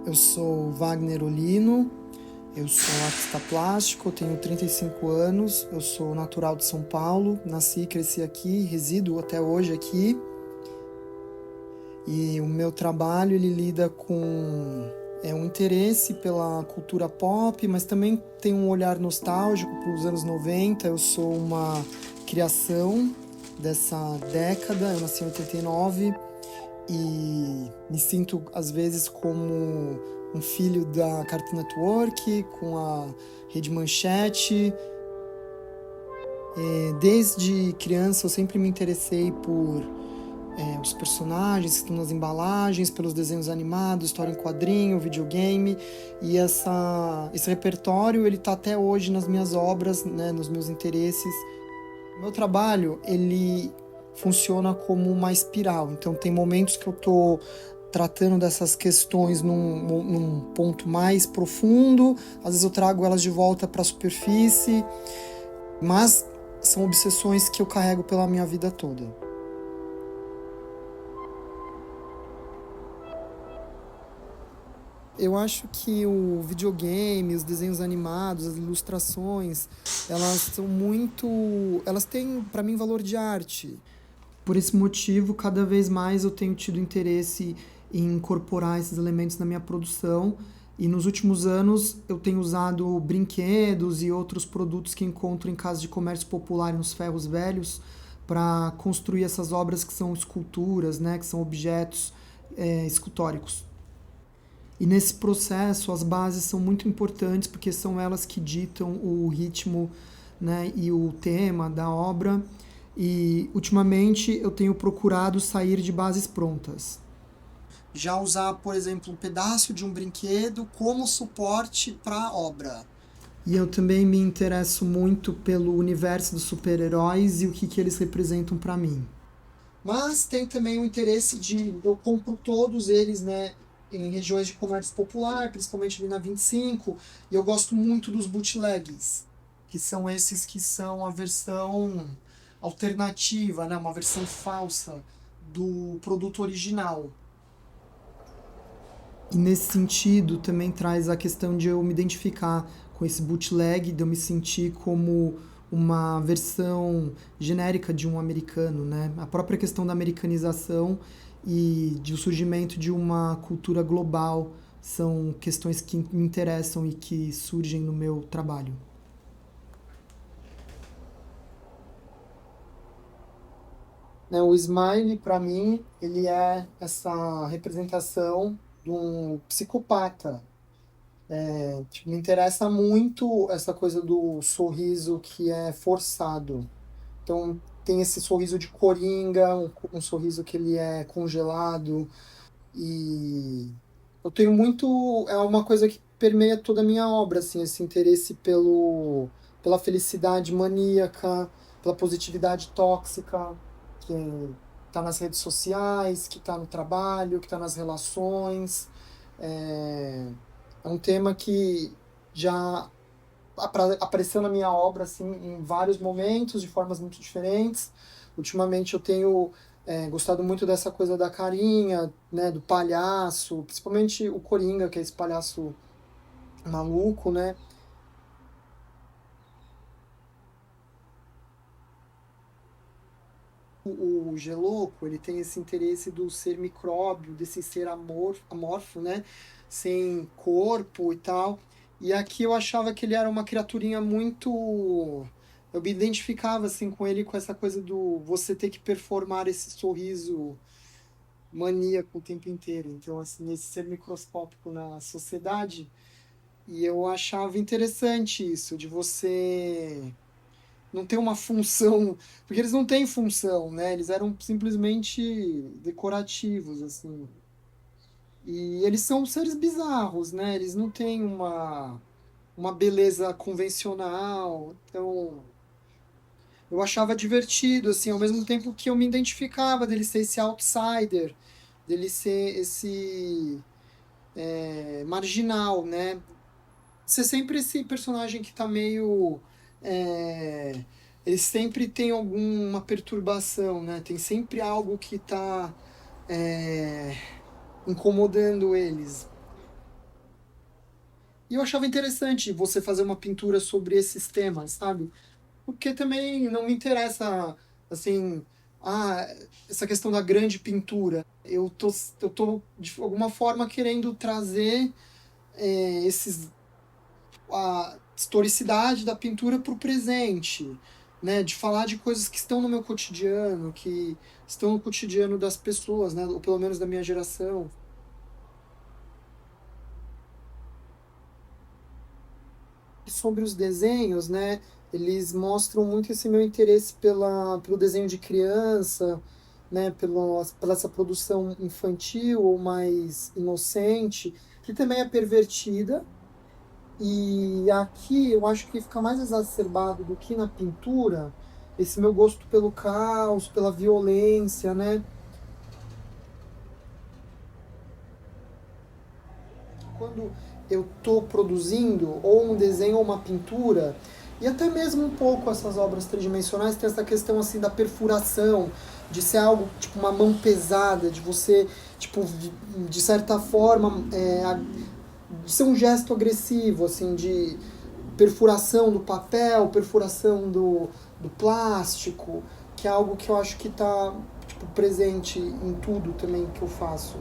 Eu sou Wagner Olino, eu sou artista plástico, tenho 35 anos, eu sou natural de São Paulo, nasci e cresci aqui, resido até hoje aqui. E o meu trabalho ele lida com um interesse pela cultura pop, mas também tem um olhar nostálgico para os anos 90. Eu sou uma criação dessa década, eu nasci em 89 e me sinto às vezes como um filho da Cartoon Network, com a Rede Manchete. Desde criança eu sempre me interessei por os personagens que estão nas embalagens, pelos desenhos animados, história em quadrinho, videogame, e esse repertório ele está até hoje nas minhas obras, né, nos meus interesses. O meu trabalho ele funciona como uma espiral, então tem momentos que eu estou tratando dessas questões num ponto mais profundo, às vezes eu trago elas de volta para a superfície, mas são obsessões que eu carrego pela minha vida toda. Eu acho que o videogame, os desenhos animados, as ilustrações, elas têm para mim valor de arte. Por esse motivo, cada vez mais eu tenho tido interesse em incorporar esses elementos na minha produção. E nos últimos anos eu tenho usado brinquedos e outros produtos que encontro em casas de comércio popular e nos ferros velhos para construir essas obras que são esculturas, né, que são objetos escultóricos. E nesse processo as bases são muito importantes porque são elas que ditam o ritmo, né, e o tema da obra. E ultimamente eu tenho procurado sair de bases prontas. Já usar, por exemplo, um pedaço de um brinquedo como suporte para a obra. E eu também me interesso muito pelo universo dos super-heróis e o que eles representam para mim. Mas tem também o interesse eu compro todos eles, né, em regiões de comércio popular, principalmente ali na 25, e eu gosto muito dos bootlegs, que são esses que são a versão alternativa, né, uma versão falsa do produto original. E nesse sentido também traz a questão de eu me identificar com esse bootleg, de eu me sentir como uma versão genérica de um americano, né? A própria questão da americanização e do surgimento de uma cultura global são questões que me interessam e que surgem no meu trabalho. Né, o Smile, para mim, ele é essa representação de um psicopata. Me interessa muito essa coisa do sorriso que é forçado. Então, tem esse sorriso de coringa, um sorriso que ele é congelado. E eu tenho muito. É uma coisa que permeia toda a minha obra, assim, esse interesse pela felicidade maníaca, pela positividade tóxica, que está nas redes sociais, que está no trabalho, que está nas relações. É, é um tema que já apareceu na minha obra assim em vários momentos, de formas muito diferentes. Ultimamente eu tenho gostado muito dessa coisa da carinha, né, do palhaço, principalmente o Coringa, que é esse palhaço maluco, né? O Geloco, ele tem esse interesse do ser micróbio, desse ser amorfo, né? Sem corpo e tal. E aqui eu achava que ele era uma criaturinha muito. Eu me identificava assim com ele, com essa coisa do você ter que performar esse sorriso maníaco o tempo inteiro. Então, assim, esse ser microscópico na sociedade. E eu achava interessante isso, de você não ter uma função, porque eles não têm função, né? Eles eram simplesmente decorativos, assim. E eles são seres bizarros, né? Eles não têm uma beleza convencional. Então, eu achava divertido, assim, ao mesmo tempo que eu me identificava dele ser esse outsider, dele ser esse marginal, né? Ser sempre esse personagem que tá meio. É, ele sempre tem alguma perturbação, né? Tem sempre algo que tá incomodando eles. E eu achava interessante você fazer uma pintura sobre esses temas, sabe? Porque também não me interessa, assim, ah, essa questão da grande pintura. Eu tô de alguma forma querendo trazer a historicidade da pintura para o presente, né? De falar de coisas que estão no meu cotidiano, que estão no cotidiano das pessoas, né? Ou pelo menos da minha geração. E sobre os desenhos, né? Eles mostram muito esse meu interesse pelo desenho de criança, né? Pela essa produção infantil ou mais inocente, que também é pervertida. E aqui eu acho que fica mais exacerbado do que na pintura, esse meu gosto pelo caos, pela violência, né? Quando eu estou produzindo ou um desenho ou uma pintura, e até mesmo um pouco essas obras tridimensionais, tem essa questão assim da perfuração, de ser algo tipo uma mão pesada, de você, tipo, de certa forma, de ser um gesto agressivo, assim, de perfuração do papel, perfuração do plástico, que é algo que eu acho que está tipo, presente em tudo também que eu faço.